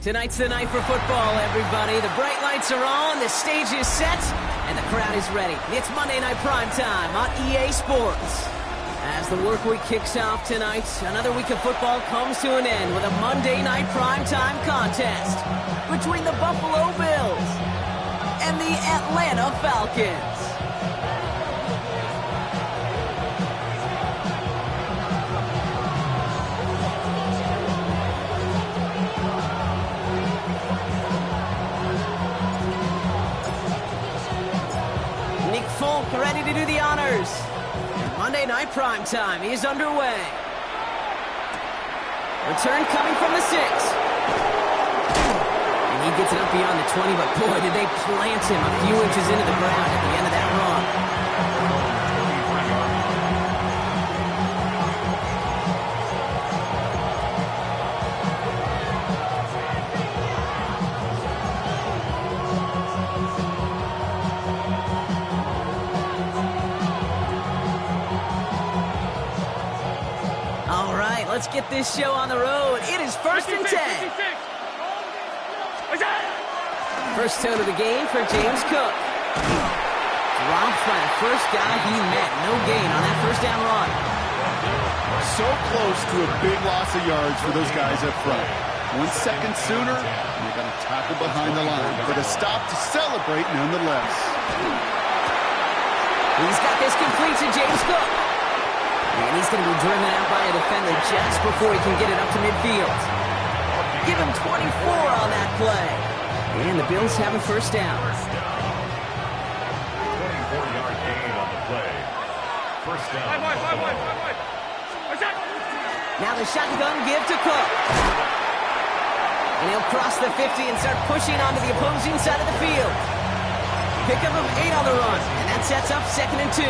Tonight's the night for football, everybody. The bright lights are on, the stage is set, and the crowd is ready. It's Monday Night Primetime on EA Sports. As the work week kicks off tonight, another week of football comes to an end with a Monday Night Primetime contest between the Buffalo Bills and the Atlanta Falcons. Ready to do the honors. Monday Night Primetime is underway. Return coming from the 6. And he gets it up beyond the 20, but boy, did they plant him a few inches into the ground at the end of that run. Let's get this show on the road. It is 1st and 10. First toe to the game for James Cook. Dropped by the first guy he met. No gain on that first down run. So close to a big loss of yards for those guys up front. 1 second sooner, and they got a tackle behind the line. But a stop to celebrate nonetheless. He's got this complete to James Cook. And he's going to be driven out by a defender just before he can get it up to midfield. Give him 24 on that play. And the Bills have a first down. 24-yard gain on the play. First down. Now the shotgun give to Cook. And he'll cross the 50 and start pushing onto the opposing side of the field. Pickup of 8 on the run. And that sets up 2nd and 2.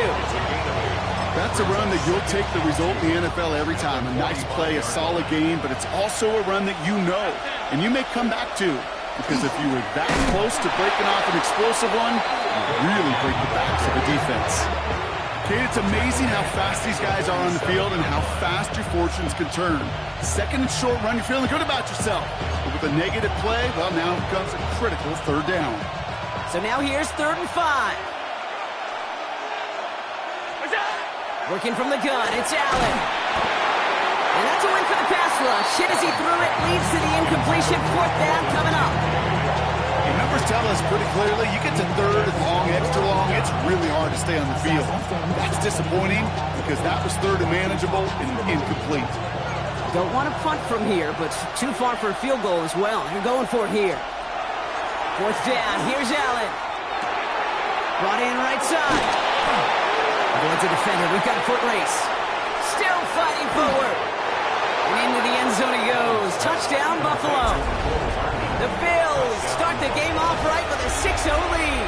That's a run that you'll take the result in the NFL every time. A nice play, a solid game, but it's also a run that you know, and you may come back to. Because if you were that close to breaking off an explosive one, you really break the backs of the defense. Kate, it's amazing how fast these guys are on the field and how fast your fortunes can turn. 2nd and short run, you're feeling good about yourself. But with a negative play, well, now comes a critical 3rd down. So now here's 3rd and 5. Working from the gun, it's Allen. And that's a win for the pass rush. Hit as he threw it, leads to the incompletion. 4th down coming up. The numbers tell us pretty clearly, you get to 3rd and long, extra long, it's really hard to stay on the field. That's disappointing because that was 3rd and manageable and incomplete. Don't want to punt from here, but too far for a field goal as well. You're going for it here. 4th down, here's Allen. Brought in right side. Avoids a defender. We've got a foot race. Still fighting forward. And into the end zone he goes. Touchdown, Buffalo. The Bills start the game off right with a 6-0 lead.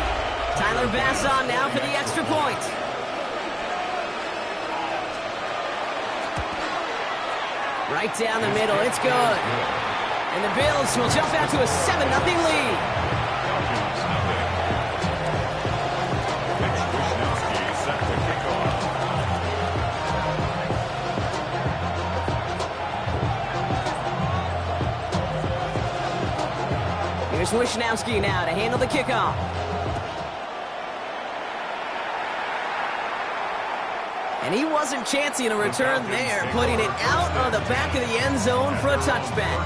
Tyler Bass on now for the extra point. Right down the middle. It's good. And the Bills will jump out to a 7-0 lead. Here's Wishnowski now to handle the kickoff. And he wasn't chancing a return there, putting it out on the back of the end zone for a touchback.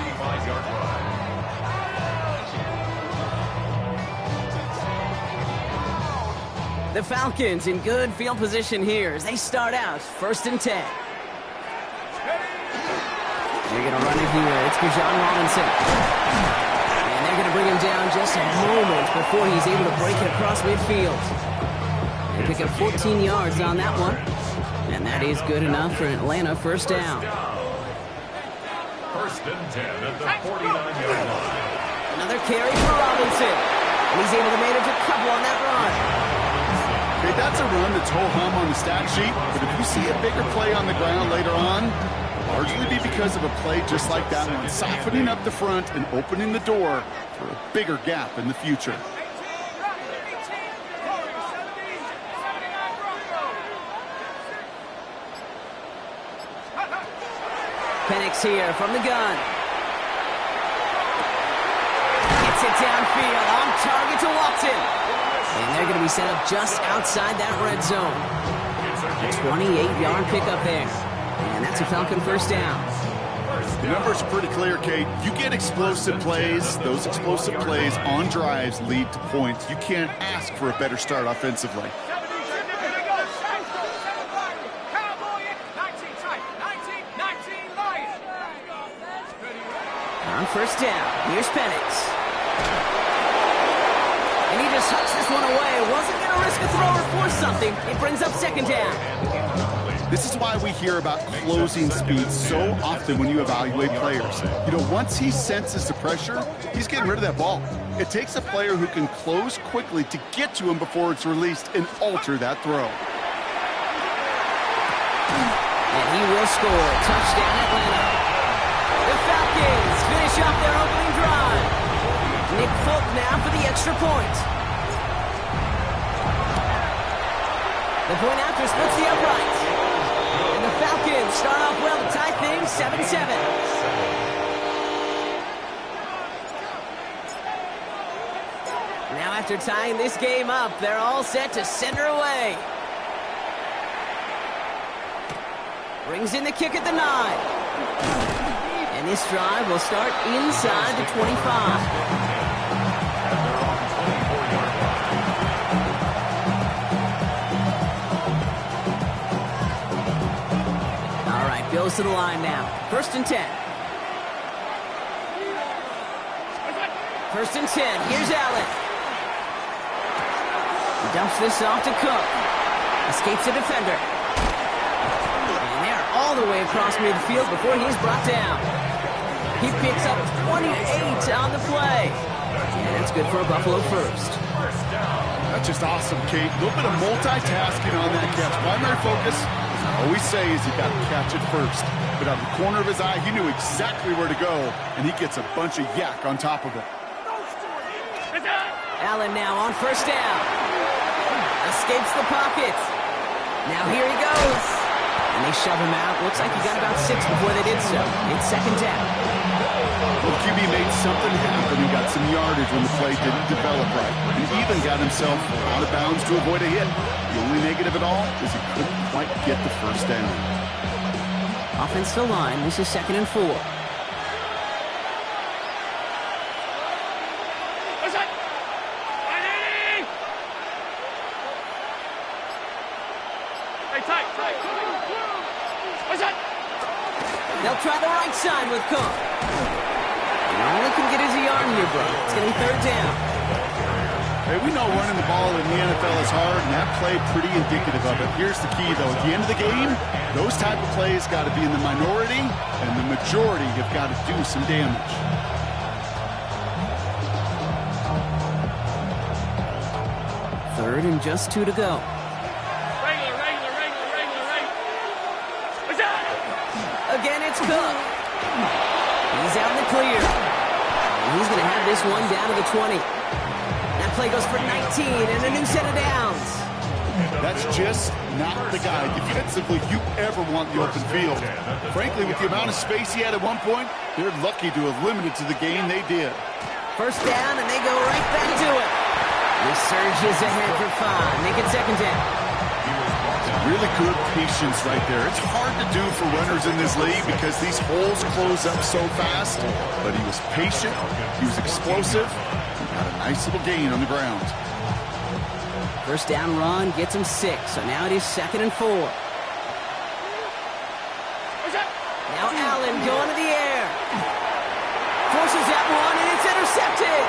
The Falcons in good field position here as they start out 1st and 10. They're going to run it here. It's Bijan Robinson. Going to bring him down just a moment before he's able to break it across midfield. They pick up 14 yards on that one. And that is good enough for an Atlanta first down. 1st and 10 at the 49-yard line. Another carry for Robinson. And he's able to manage a couple on that run. Okay, that's a run that's ho-hum on the stat sheet. But if you see a bigger play on the ground later on, largely be because of a play just like that one, softening up the front and opening the door for a bigger gap in the future. Penix here from the gun. it downfield, on target to Walton. And they're going to be set up just outside that red zone. A 28-yard pickup there. And that's a Falcon first down. The numbers are pretty clear, Kate. You get explosive plays. Those explosive plays on drives lead to points. You can't ask for a better start offensively. On first down, here's Penix. And he just hucks this one away. Wasn't going to risk a throw or force something. It brings up second down. This is why we hear about closing speed so often when you evaluate players. You know, once he senses the pressure, he's getting rid of that ball. It takes a player who can close quickly to get to him before it's released and alter that throw. And he will score. Touchdown, Atlanta. The Falcons finish off their opening drive. Nick Folk now for the extra point. The point after splits the uprights. And the Falcons start off well to tie things 7-7. Now after tying this game up, they're all set to send her away. Brings in the kick at the 9. And this drive will start inside the 25. Goes to the line now. First and 10. First and 10. Here's Allen. He dumps this off to Cook. Escapes the defender. And they're all the way across midfield before he's brought down. He picks up 28 on the play. And that's good for a Buffalo first. That's just awesome, Kate. A little bit of multitasking on that catch. Primary focus, as I always say, is you got to catch it first. But out of the corner of his eye, he knew exactly where to go, and he gets a bunch of yak on top of it. Allen now on first down. Escapes the pocket. Now here he goes. And they shove him out. Looks like he got about 6 before they did so. It's second down. Well, QB made something happen and got some yardage when the play didn't develop right. He even got himself out of bounds to avoid a hit. The only negative at all is he couldn't quite get the first down. Offensive line, this is 2nd and 4. They'll try the right side with Cook. And only can get his yard here, bro. It's going to be third down. Hey, we know running the ball in the NFL is hard, and that play pretty indicative of it. Here's the key, though. At the end of the game, those type of plays got to be in the minority, and the majority have got to do some damage. Third and just 2 to go. Again, it's Cook. He's out in the clear. And he's going to have this one down to the 20. That play goes for 19 and a new set of downs. That's just not the guy defensively you ever want the open field. Frankly, with the amount of space he had at one point, they're lucky to have limited to the game they did. First down, and they go right back to it. This surges ahead for 5. Make it second down. Really good patience right there. It's hard to do for runners in this league because these holes close up so fast. But he was patient, he was explosive, and got a nice little gain on the ground. First down run gets him 6, so now it is 2nd and 4. Now Allen going to the air. Forces that one, and it's intercepted.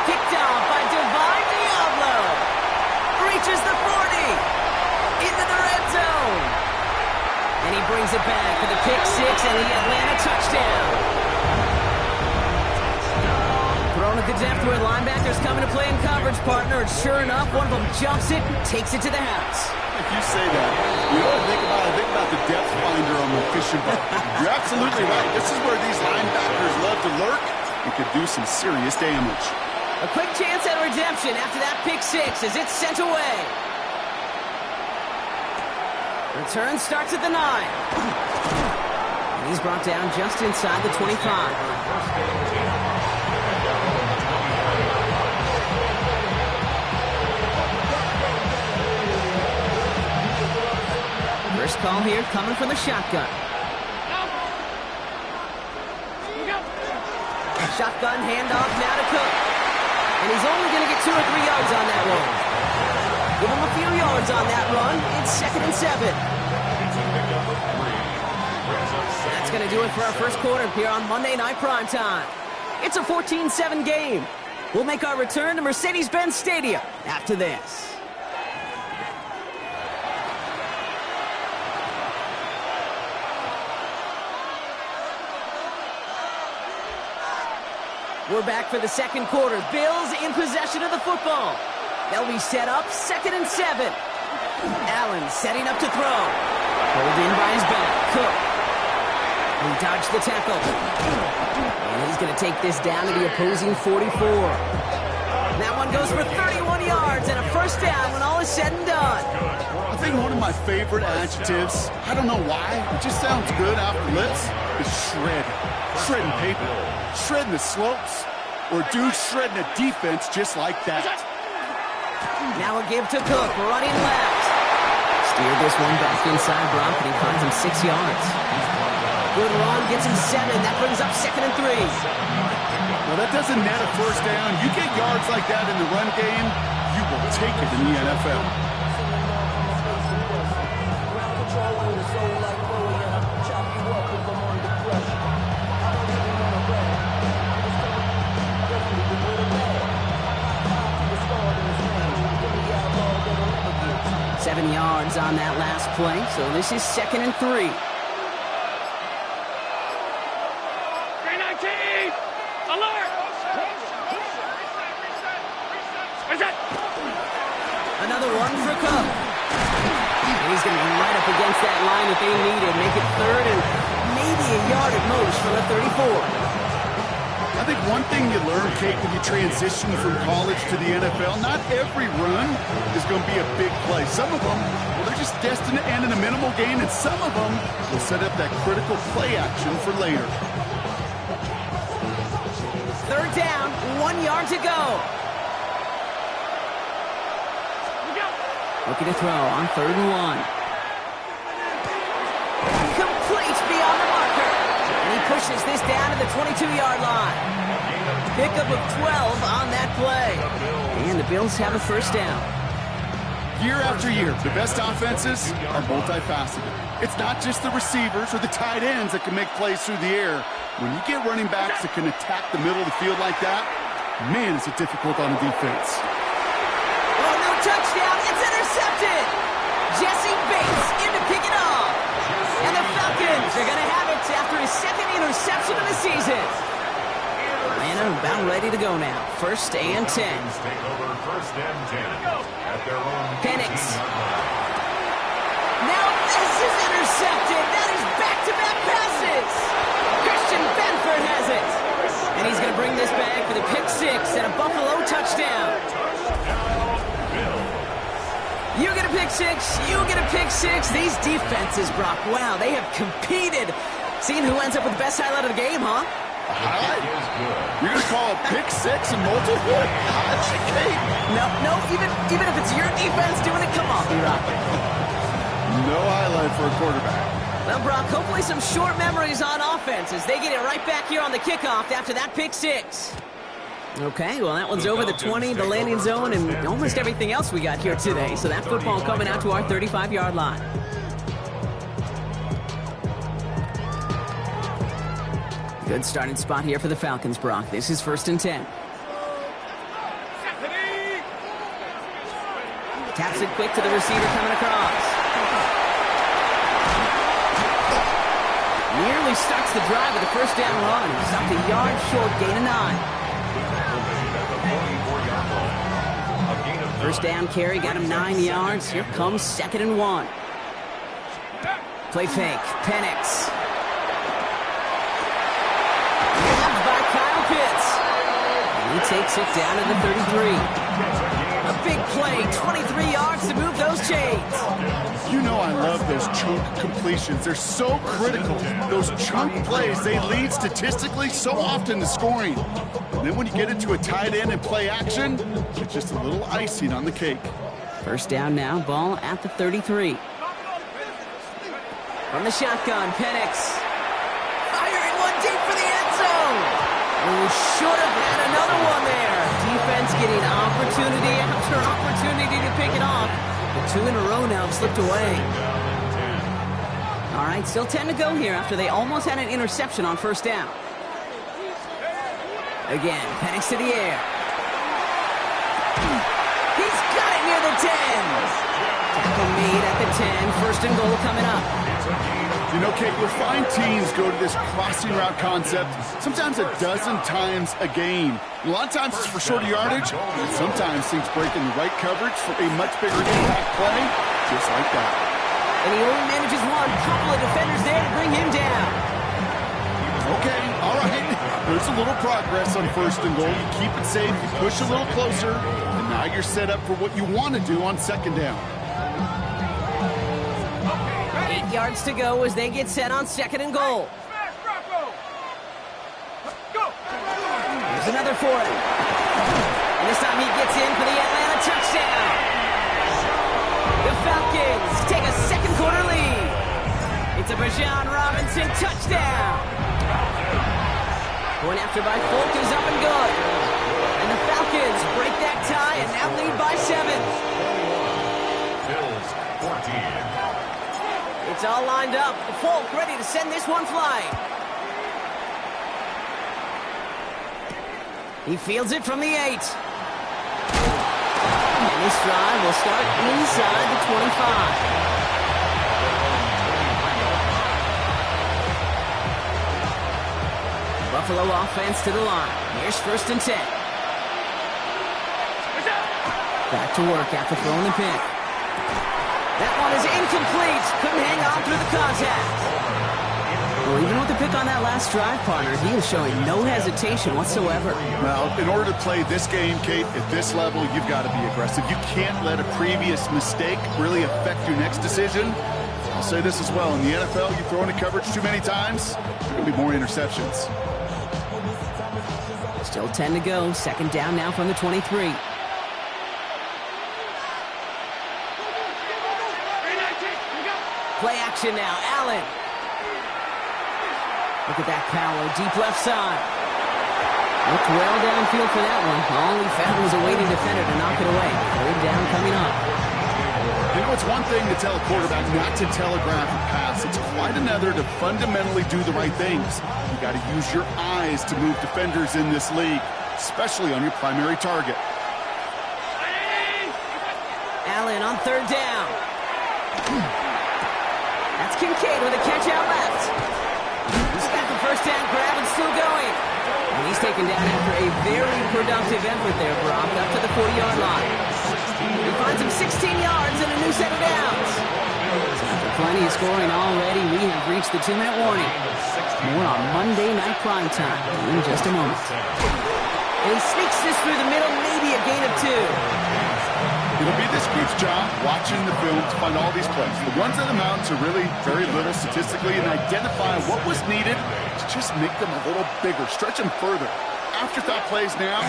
Picked off by Divine Diablo. Reaches the 40. Into the red zone. And he brings it back for the pick 6 and the Atlanta touchdown. Thrown at the depth where linebackers coming to play in coverage, partner. And sure enough, one of them jumps it and takes it to the house. If you say that, you know what I think about the depth finder on the fishing boat. You're absolutely right. This is where these linebackers love to lurk and could do some serious damage. A quick chance at redemption after that pick 6 as it's sent away. Return starts at the 9. And he's brought down just inside the 25. call here coming from the shotgun. Shotgun handoff now to Cook. And he's only going to get 2 or 3 yards on that one. Give him a few yards on that run. It's 2nd and 7. That's going to do it for our first quarter here on Monday Night Primetime. It's a 14-7 game. We'll make our return to Mercedes-Benz Stadium after this. We're back for the second quarter. Bills in possession of the football. They'll be set up 2nd and 7. Allen setting up to throw. Pulled in by his back. Cook. He dodged the tackle. And he's going to take this down to the opposing 44. That one goes for 31 yards and a first down when all is said and done. I think one of my favorite adjectives, I don't know why, it just sounds good off the lips, is shred. Shredding paper, shredding the slopes, or dude shredding a defense just like that. Now a give to Cook, running left. Steered this one back inside Brock, and he finds him 6 yards. Good run, gets him 7. That brings up 2nd and 3. Well, that doesn't net a first down. You get yards like that in the run game, you will take it in the NFL. 7 yards on that last play, so this is 2nd and 3. Another one for Cook. And he's going to be right up against that line that they needed. Make it 3rd and maybe a yard at most from the 34. I think one thing you learn, Kate, when you transition from college to the NFL, not every run is going to be a big play. Some of them, well, they're just destined to end in a minimal gain, and some of them will set up that critical play action for later. 3rd down, 1 yard to go. Looking to throw on 3rd and 1. Complete beyond the marker. And he pushes this down to the 22-yard line. Pickup of 12 on that play. And the Bills have a first down. Year after year, the best offenses are multifaceted. It's not just the receivers or the tight ends that can make plays through the air. When you get running backs that can attack the middle of the field like that, man, is it difficult on the defense. Oh, no touchdown. It's intercepted. Jesse Bates in to pick it off. And the Falcons are going to have it after his 2nd interception of the season. And I'm about ready to go now. 1st and 10. Penix. Now this is intercepted. That is back-to-back passes. Christian Benford has it. And he's going to bring this back for the pick 6 and a Buffalo touchdown. You get a pick 6, you get a pick 6. These defenses, Brock, wow, they have competed. Seeing who ends up with the best highlight of the game, huh? Highlight? You're going to call a pick 6 and multiple? No, even if it's your defense doing it, come on, B-Rock. No highlight for a quarterback. Well, Brock, hopefully some short memories on offense as they get it right back here on the kickoff after that pick 6. Okay, well, that one's over the 20, the landing zone, and almost everything else we got here today. So that football coming out to our 35-yard line. Good starting spot here for the Falcons, Brock. This is 1st and 10. Taps it quick to the receiver coming across. Nearly starts the drive with a first down run. Stopped a yard short, gain of 9. First down carry, got him 9 yards. Here comes 2nd and 1. Play fake, Penix. Grabbed by Kyle Pitts. And he takes it down to the 33. A big play, 23 yards to move those chains. You know I love those chunk completions. They're so critical. Those chunk plays, they lead statistically so often to scoring. And then when you get into a tight end and play action, it's just a little icing on the cake. First down now, ball at the 33. From the shotgun, Penix. Firing one deep for the end zone. Oh, should have had another one there. Defense getting opportunity after opportunity to pick it off. The 2 in a row now have slipped away. All right, still 10 to go here after they almost had an interception on first down. Again, Penix to the air. He's got it near the 10. Tackle made at the 10. First and goal coming up. You know, Kate, you'll find teams go to this crossing route concept sometimes a dozen times a game. A lot of times it's for shorter yardage, and sometimes things break in the right coverage for a much bigger impact play, just like that. And he only manages one. Couple of defenders there to bring him down. Okay, all right. There's a little progress on first and goal. You keep it safe, you push a little closer, and now you're set up for what you want to do on second down. 8 yards to go as they get set on second and goal. Here's another for him. And this time he gets in for the Atlanta touchdown. The Falcons take a second quarter lead. It's a Bijan Robinson touchdown. Going after by Folk is up and good. And the Falcons break that tie and now lead by 7. Bills 14. It's all lined up. Folk ready to send this one flying. He fields it from the 8. And this drive will start inside the 25. Buffalo offense to the line. Here's first and 10. Back to work after throwing the pick. That one is incomplete. Couldn't hang on through the contact. Well, even with the pick on that last drive, partner, he is showing no hesitation whatsoever. Well, in order to play this game, Kate, at this level, you've got to be aggressive. You can't let a previous mistake really affect your next decision. I'll say this as well. In the NFL, you throw into coverage too many times, there will be more interceptions. Still 10 to go. Second down now from the 23. Play action now. Allen. Look at that power. Deep left side. Looked well downfield for that one. All he found was a waiting defender to knock it away. Third down coming up. You know, it's one thing to tell a quarterback not to telegraph a pass. It's quite another to fundamentally do the right things. You got to use your eyes to move defenders in this league, especially on your primary target. Allen on third down. That's Kincaid with a catch out left. He's got the first down grab and still going. And he's taken down after a very productive effort there, Brock, up to the 40-yard line. He finds him 16 yards and a new set of downs. So after plenty of scoring already, we have reached the 2-minute warning. More on Monday Night Prime Time in just a moment. And he sneaks this through the middle, maybe a gain of 2. It'll be this group's job watching the film to find all these plays. The ones in the mountains are really very little statistically, and identify what was needed to just make them a little bigger, stretch them further. Afterthought plays now,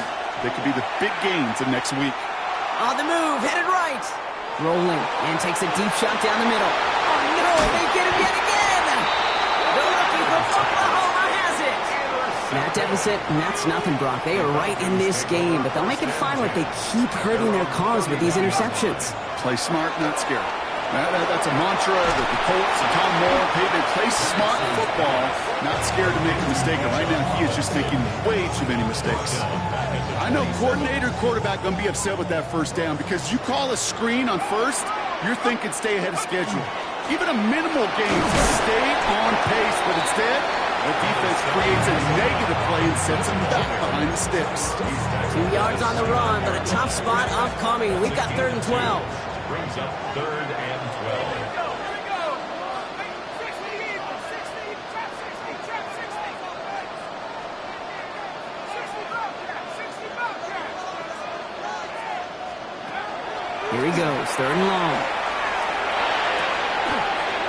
they could be the big gains of next week. On the move, headed right. Rolling, and takes a deep shot down the middle. Oh no, they get him yet again. The rookie from Oklahoma has it. That deficit, and that's nothing, Brock. They are right in this game, but they'll make it fine if they keep hurting their cause with these interceptions. Play smart, not scared. That's a mantra that the Colts and Tom Moore, they play smart football, not scared to make a mistake. And right now, he is just making way too many mistakes. I know coordinator, quarterback going to be upset with that first down because you call a screen on first, you're thinking stay ahead of schedule. Even a minimal gain to stay on pace, but instead, the defense creates a negative play and sets him back behind the sticks. 2 yards on the run, but a tough spot upcoming. We've got 3rd and 12. Brings up 3rd and 12. Here he goes, 3rd and long.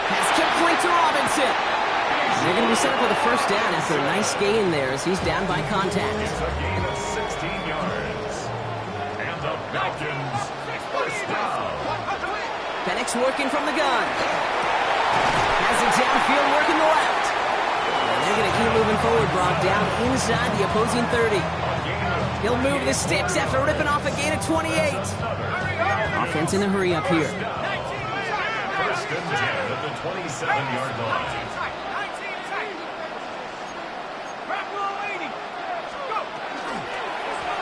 Pass complete to Robinson. They're going to be set up with a first down after a nice gain there as he's down by contact. It's a gain of 16 yards. And the Falcons first down. Penix working from the gun. Has it down Brock down inside the opposing 30. He'll move the sticks after ripping off a gain of 28. Offense in a hurry up here. First and 10 at the 27-yard line.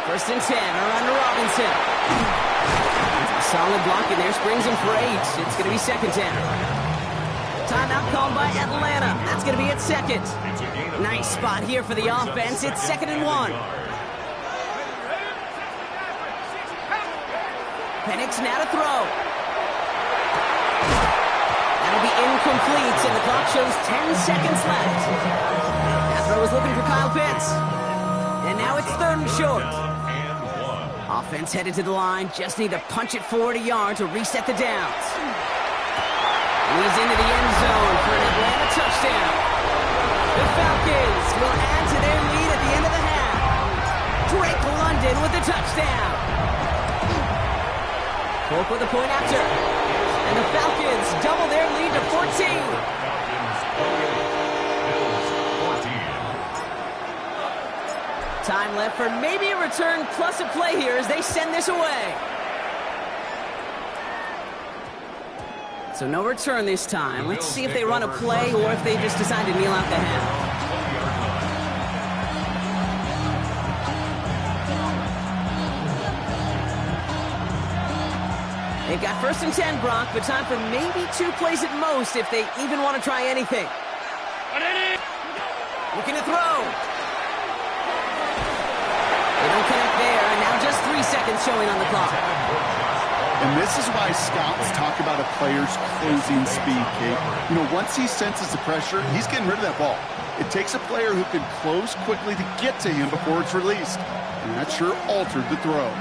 First and 10, around to Robinson. A solid block in there, springs him for 8. It's going to be second down. Timeout called by Atlanta. That's going to be at second. Nice spot here for the offense. It's second and 1. Penix now to throw. That'll be incomplete, and the clock shows 10 seconds left. That throw was looking for Kyle Pitts. And now it's third and short. Offense headed to the line. Just need to punch it 40 yards to reset the downs. He's into the end zone for an Atlanta touchdown. The Falcons will add to their lead at the end of the half. Drake London with the touchdown. Polk with a point after. And the Falcons double their lead to 14. Time left for maybe a return plus a play here as they send this away. So no return this time. Let's see if they run a play or if they just decide to kneel out the half. They've got first and 10, Brock, but time for maybe 2 plays at most if they even want to try anything. Looking to throw. They don't connect there, and now just 3 seconds showing on the clock. And this is why scouts talk about a player's closing speed, Kate. You know, once he senses the pressure, he's getting rid of that ball. It takes a player who can close quickly to get to him before it's released. And that sure altered the throw.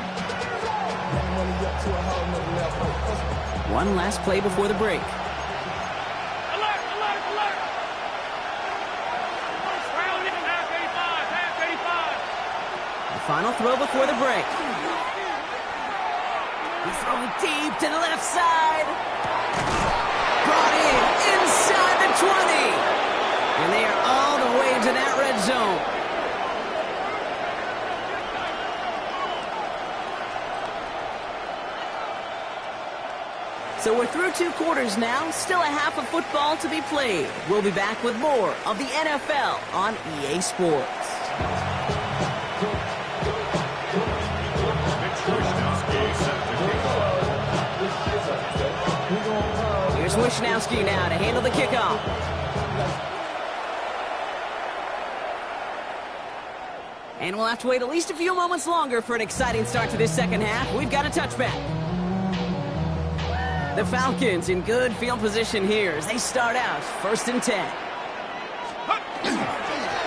One last play before the break. Final throw before the break. He's throwing deep to the left side. Brought in inside the 20. And they are all the way to that red zone. So we're through 2 quarters now. Still a half of football to be played. We'll be back with more of the NFL on EA Sports. Here's Wishnowski now to handle the kickoff. And we'll have to wait at least a few moments longer for an exciting start to this second half. We've got a touchback. The Falcons in good field position here as they start out first and 10.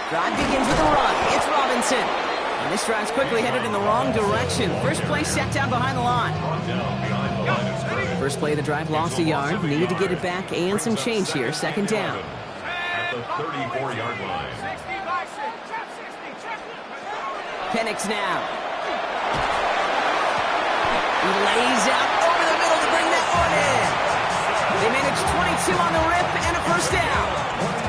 Drive begins with a run. It's Robinson. And this drive's quickly headed in the wrong direction. First play set down behind the line. First play of the drive lost a yard. Needed to get it back and some change here. Second down. At the 34-yard line. Penix now. He lays out over the middle to bring that one in. They manage 22 on the rip and a first down.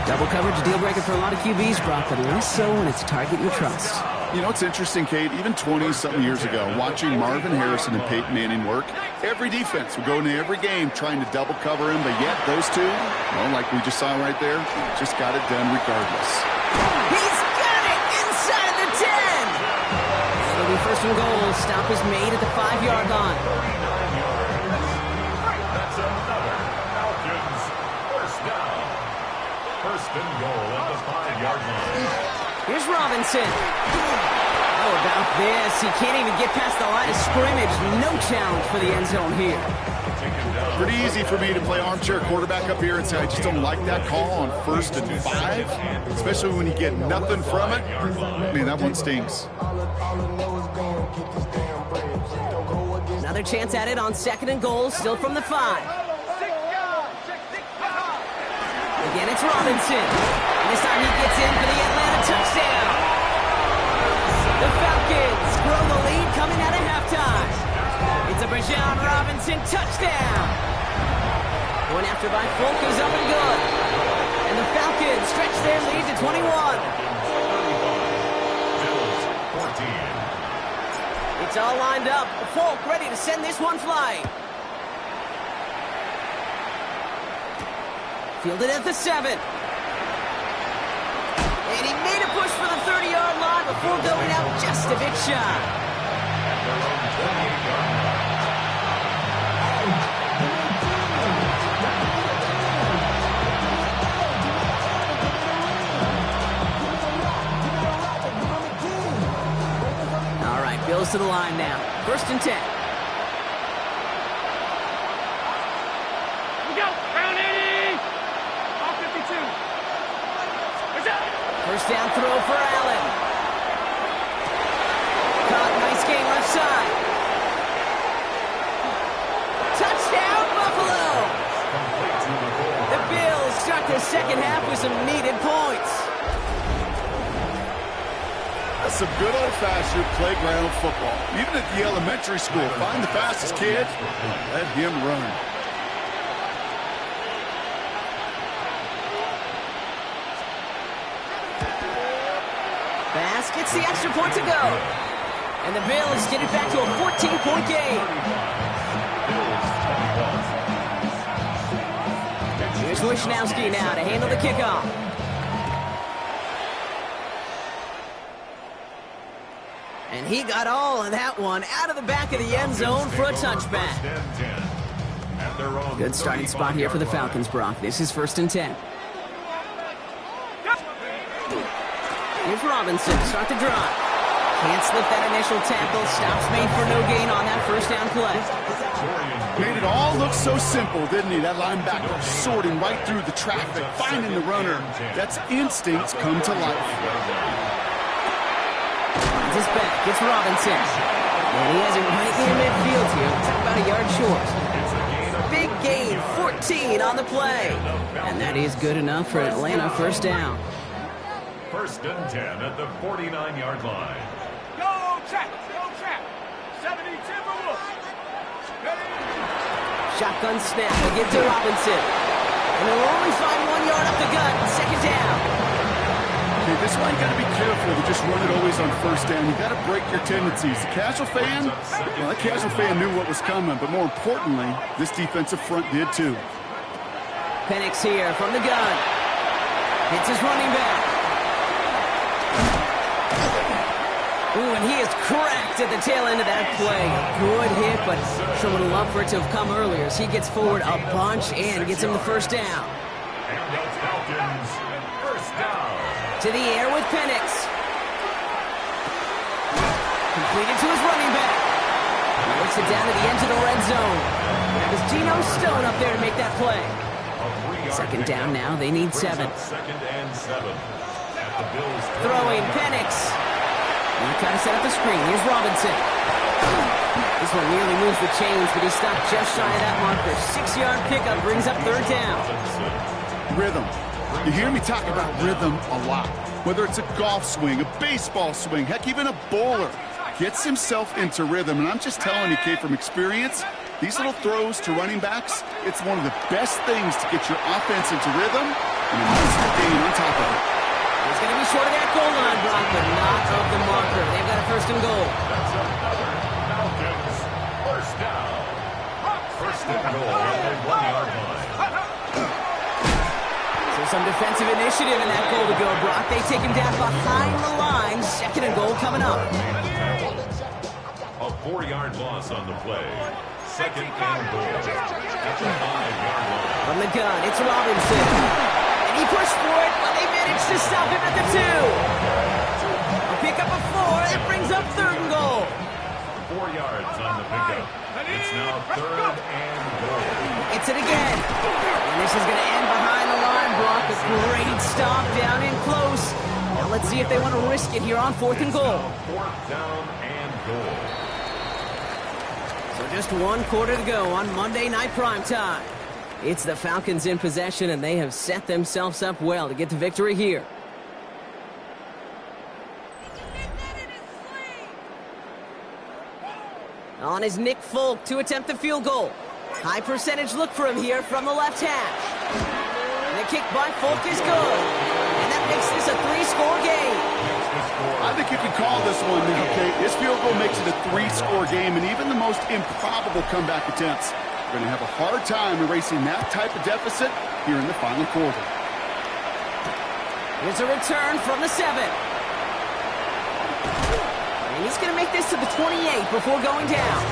Double coverage, deal breaker for a lot of QBs, Brock, but less so when it's target you trust. You know, it's interesting, Kate, even 20-something years ago, watching Marvin Harrison and Peyton Manning work, every defense would go into every game trying to double cover him, but yet those two, well, like we just saw right there, just got it done regardless. He's got it inside the 10. It'll be first and goal. Stop is made at the 5-yard line. That's another Falcons first down. First and goal at the 5-yard line. Here's Robinson. How about this? He can't even get past the line of scrimmage. No challenge for the end zone here. Pretty easy for me to play armchair quarterback up here and say I just don't like that call on first and 5, especially when you get nothing from it. I mean, that one stings. Another chance at it on second and goal, still from the 5. Again, it's Robinson. And this time he gets in for the Atlanta touchdown. The Falcons grow the lead coming out of halftime. It's a Bijan Robinson touchdown. One after by Folk is up and good. And the Falcons stretch their lead to 21. It's all lined up. Folk ready to send this one flying. Fielded at the 7. And he made a push for the 30-yard line before going out just a bit shy. All right, Bills to the line now. 1st and 10. First down throw for Allen. Caught, nice gain left side. Touchdown, Buffalo! The Bills start the second half with some needed points. That's some good old-fashioned playground football. Even at the elementary school, find the fastest kid and let him run. Bass gets the extra point to go. And the Bills get it back to a 14-point game. Here's Wishnowski now to handle the kickoff. And he got all of that one out of the back of the end zone for a touchback. Good starting spot here for the Falcons, Brock. This is 1st and 10. Here's Robinson to start the drive. Can't slip that initial tackle. Stops made for no gain on that first down play. Made it all look so simple, didn't he? That linebacker sorting right through the traffic, finding the runner. That's instincts come to life. Finds his back. Gets Robinson. And he has it right near midfield here. Talk about a yard short. Big gain, 14 on the play. And that is good enough for Atlanta. First down. 1st and 10 at the 49-yard line. Go, check! Go, check! 70 Timberwolves! Shotgun snap. They get to Robinson. And they'll only find 1 yard up the gut. 2nd down. Okay, this is why you got to be careful to just run it always on 1st down. You got to break your tendencies. The casual fan, well, that casual fan knew what was coming, but more importantly, this defensive front did too. Penix here from the gun. Hits his running back. Ooh, and he is cracked at the tail end of that play. A good hit, but sure would have loved for it to have come earlier as he gets forward a bunch and gets him the first down. And the Falcons, 1st down. To the air with Penix. Completed to his running back. He works it down to the edge of the red zone. That was Geno Stone up there to make that play. 2nd down now. They need 7. 2nd and 7 at the Bills. Throwing Penix. He kind of set up the screen. Here's Robinson. This one nearly moves the chains, but he stopped just shy of that marker. 6-yard pickup brings up 3rd down. Rhythm. You hear me talk about rhythm a lot. Whether it's a golf swing, a baseball swing, heck, even a bowler gets himself into rhythm. And I'm just telling you, Kate, from experience, these little throws to running backs, it's one of the best things to get your offense into rhythm and a nice gain on top of it. He's going to be short of that goal line, Brock, but not of the marker. They've got a 1st and goal. That's another Falcons 1st down. 1st and goal at the 1-yard line. So some defensive initiative in that goal to go, Brock. They take him down behind the line. 2nd and goal coming up. A 4-yard loss on the play. 2nd and goal at the 5-yard line. From the gun, it's Robinson. And he pushed for it, but they managed to stop him at the 2. A pick up of 4. That brings up 3rd and goal. 4 yards on the pickup. It's now 3rd and goal. It's it again. And this is going to end behind the line, Brock. A great stop down in close. Now let's see if they want to risk it here on 4th and goal. 4th down and goal. So just 1 quarter to go on Monday Night Primetime. It's the Falcons in possession, and they have set themselves up well to get the victory here. On is Nick Folk to attempt the field goal. High percentage look for him here from the left hash. And the kick by Folk is good. And that makes this a 3-score game. I think you can call this one now, Kate. This field goal makes it a 3-score game, and even the most improbable comeback attempts are going to have a hard time erasing that type of deficit here in the final quarter. Here's a return from the 7. And he's going to make this to the 28 before going down.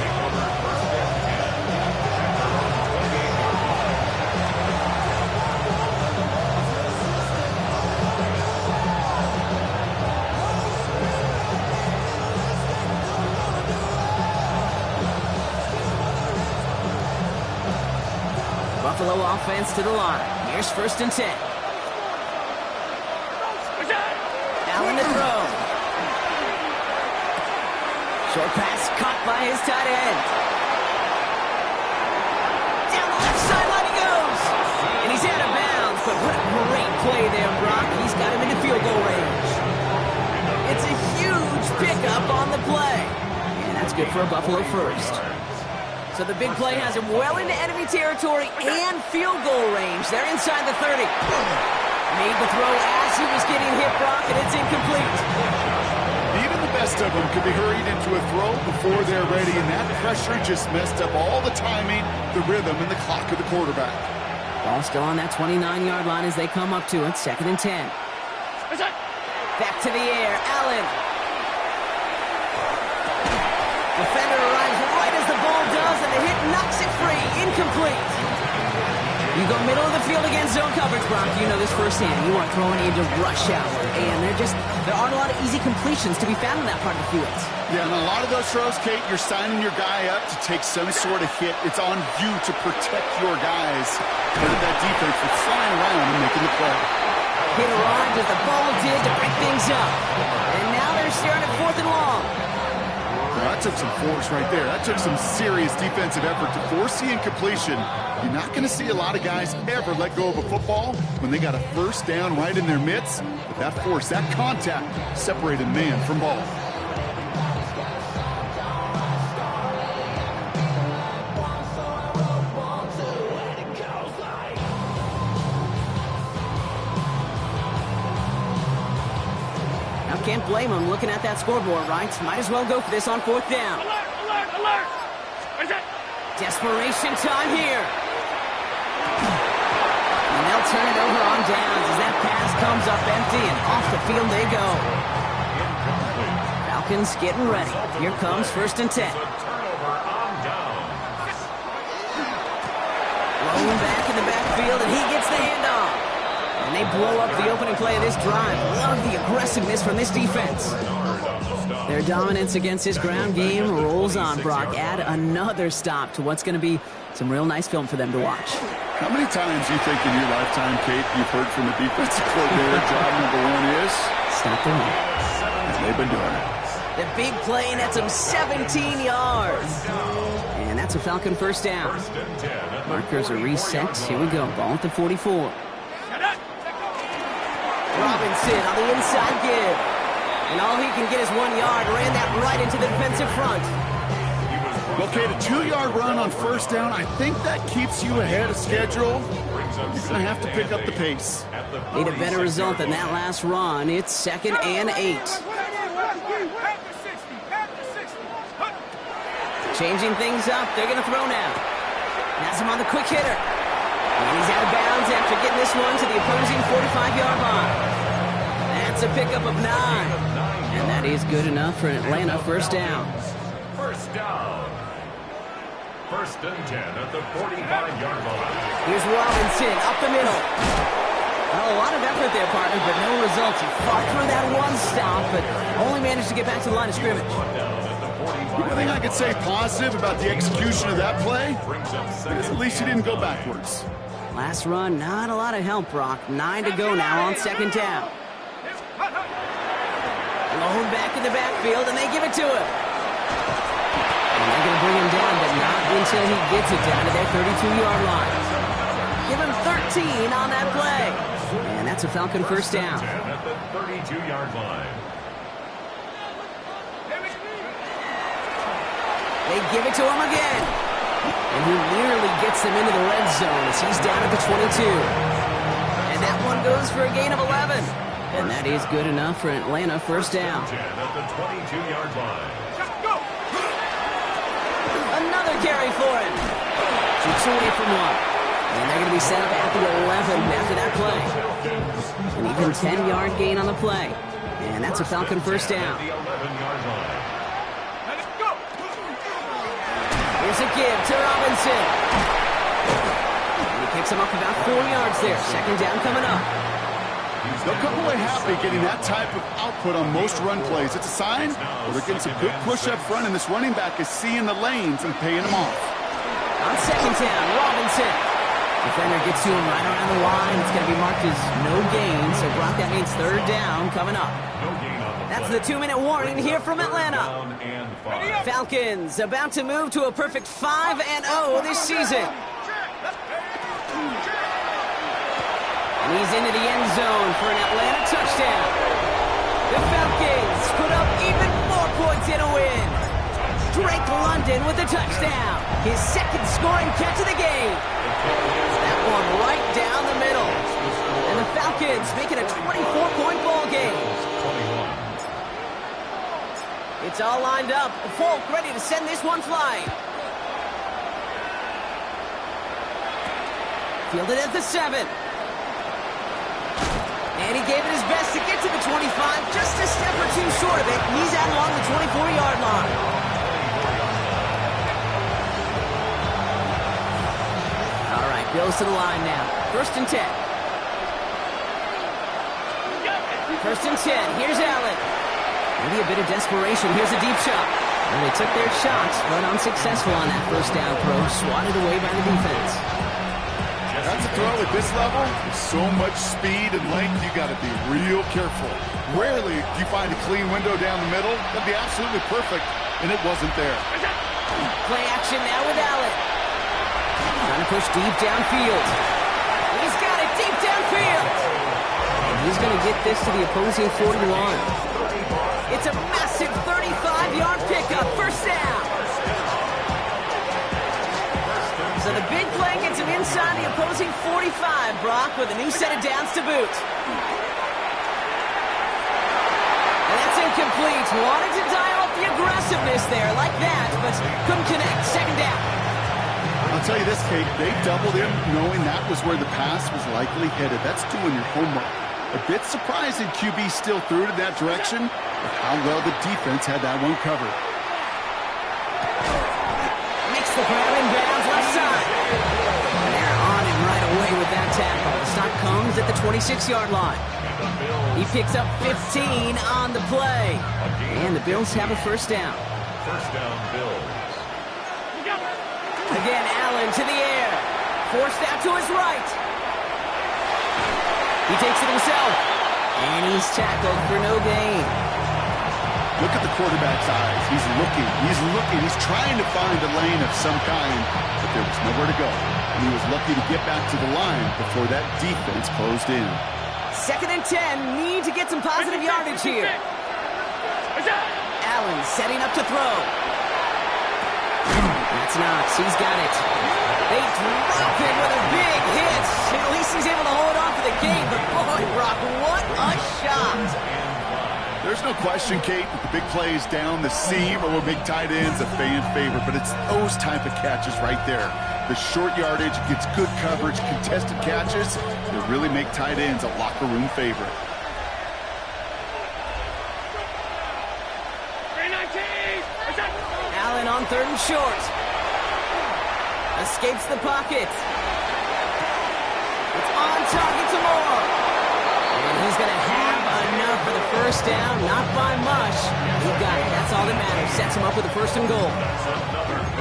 Buffalo offense to the line. Here's 1st and 10. Allen to throw. Short pass caught by his tight end. Down the left sideline he goes. And he's out of bounds, but what a great play there, Brock. He's got him into field goal range. It's a huge pickup on the play. And that's good for a Buffalo first. So the big play has him well into enemy territory and field goal range. They're inside the 30. Made the throw as he was getting hit, Brock, and it's incomplete. Even the best of them could be hurried into a throw before they're ready, and that pressure just messed up all the timing, the rhythm, and the clock of the quarterback. Ball still on that 29-yard line as they come up to it. 2nd and 10. Back to the air. Allen. Defender arrives right as the ball does, and the hit knocks it free. Incomplete. You go middle of the field against zone coverage, Brock. You know this firsthand. You are throwing into rush hour, and there aren't a lot of easy completions to be found in that part of the field. Yeah, and a lot of those throws, Kate, you're signing your guy up to take some sort of hit. It's on you to protect your guys. And that defense was flying around and making the play. Hit arrived as the ball did to break things up. And now they're staring at 4th and long. Well, that took some force right there. That took some serious defensive effort to force the incompletion. You're not going to see a lot of guys ever let go of a football when they got a 1st down right in their midst. But that force, that contact, separated man from ball. Can't blame him looking at that scoreboard, right? Might as well go for this on 4th down. Alert, alert, alert! Desperation time here. And they'll turn it over on downs as that pass comes up empty, and off the field they go. Falcons getting ready. Here comes 1st and 10. Rolling back in the backfield, and he gets the handoff. And they blow up the opening play of this drive. Love the aggressiveness from this defense. Their dominance against his ground game rolls on, Brock. Add another stop to what's going to be some real nice film for them to watch. How many times do you think in your lifetime, Kate, you've heard from a defensive coordinator, job number 1 is? Stop the run. They've been doing it. The big play nets him 17 yards. And that's a Falcon 1st down. Markers are reset. Here we go. Ball at the 44. Robinson on the inside give. And all he can get is 1 yard. Ran that right into the defensive front. Okay, the 2-yard run on 1st down, I think that keeps you ahead of schedule. You're going to have to pick up the pace. Need a better result than that last run. It's 2nd and 8. Changing things up. They're going to throw now. Has him on the quick hitter. And he's out of bounds after getting this one to the opposing 45-yard line. That's a pickup of 9. And that is good enough for an Atlanta 1st down. 1st down. 1st and 10 at the 45-yard line. Here's Robinson up the middle. Well, a lot of effort there, partner, but no results. He fought through that one stop, but only managed to get back to the line of scrimmage. The only thing I could say positive about the execution of that play is at least he didn't go backwards. Last run, not a lot of help, Brock. 9 to go now on 2nd down. Lone back in the backfield, and they give it to him. And they're going to bring him down, but not until he gets it down to their 32-yard line. Give him 13 on that play. And that's a Falcon 1st down. At the 32-yard line. They give it to him again. And he nearly gets them into the red zone as he's down at the 22. And that one goes for a gain of 11. And that is good enough for Atlanta. First down. At the 22-yard line. Go! Another carry for him. Keeps away from one. And they're going to be set up at the 11 after that play. An even 10-yard gain on the play. And that's a Falcon first down. The 11-yard line. Let it go! Here's a give to Robinson. And he picks him up about 4 yards there. Second down coming up. They'll come away happy getting that type of output on most run plays. It's a sign where they're getting some good push up front, and this running back is seeing the lanes and paying them off. On second down, Robinson. Defender gets to him right around the line. It's going to be marked as no gain. So, Brock, that means third down coming up. No gain on the That's play. the 2-minute warning here from Atlanta. Down and 5. Falcons about to move to a perfect 5-0 this season. And he's into the end zone for an Atlanta touchdown. The Falcons put up even more points in a win. Drake London with a touchdown. His second scoring catch of the game. That one right down the middle. And the Falcons making a 24-point ball game. 21. It's all lined up. Folk ready to send this one flying. Fielded at the 7. And he gave it his best to get to the 25, just a step or two short of it. He's out along the 24-yard line. All right, Bills to the line now. First and 10. First and 10. Here's Allen. Maybe a bit of desperation. Here's a deep shot. And they took their shots, but unsuccessful on that first down throw. Swatted away by the defense. That's a throw at this level. With so much speed and length, you got to be real careful. Rarely do you find a clean window down the middle. That'd be absolutely perfect, and it wasn't there. Play action now with Allen. Trying to push deep downfield. He's got it deep downfield. And he's going to get this to the opposing 41. It's a massive 35-yard pickup. First down. So the big play gets him inside the opposing 45, Brock, with a new set of downs to boot. And that's incomplete. Wanted to dial up the aggressiveness there like that, but couldn't connect. Second down. I'll tell you this, Kate, they doubled him knowing that was where the pass was likely headed. That's doing your homework. A bit surprising QB still threw it in that direction, but how well the defense had that one covered. Makes the grab in bounds left side. And they're on him right away with that tackle. The stop comes at the 26-yard line. He picks up 15 on the play. And the Bills have a first down. First down, Bills. Again, Allen to the air. Forced out to his right. He takes it himself. And he's tackled for no gain. Look at the quarterback's eyes. He's looking. He's trying to find a lane of some kind, but there was nowhere to go. And he was lucky to get back to the line before that defense closed in. Second and 10. Need to get some positive yardage here. Allen setting up to throw. That's Knox. He's got it. They drop it with a big hit. At least he's able to hold on for the game. But boy, Brock, what a shot. There's no question, Kate, that the big plays down the seam or will make tight ends a fan favorite, but it's those type of catches right there. The short yardage gets good coverage, contested catches that really make tight ends a locker room favorite. Allen on third and short. Escapes the pocket. It's on target to Moore. And he's going to have enough for the first down. Not by much. He got it. That's all that matters. Sets him up with a first and goal.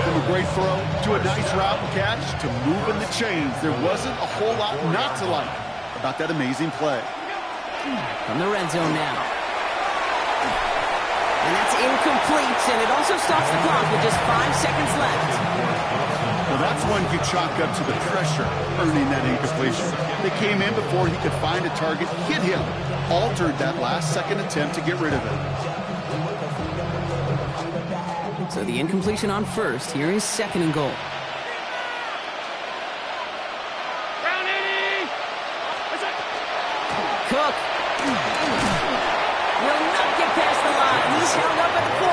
From a great throw to a nice route and catch to moving the chains. There wasn't a whole lot not to like about that amazing play. From the red zone now. And that's incomplete, and it also stops the clock with just 5 seconds left. Well, that's one you chalk up to the pressure earning that incompletion. They came in before he could find a target, hit him, altered that last-second attempt to get rid of it. So the incompletion on first. Here is second and goal. Cook Will not get past the line. He's held up at the 4.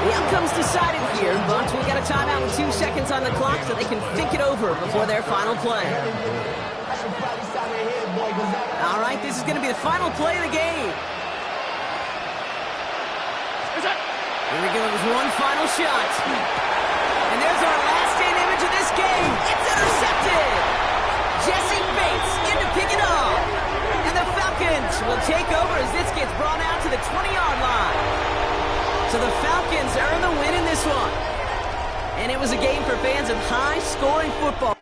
The outcome's decided here, but we'll get a timeout with 2 seconds on the clock so they can think it over before their final play. All right, this is going to be the final play of the game. Here we go, there's one final shot. And there's our last-stand image of this game. It's intercepted. Jesse Bates in to pick it off. And the Falcons will take over as this gets brought out to the 20-yard line. So the Falcons earn the win in this one. And it was a game for fans of high-scoring football.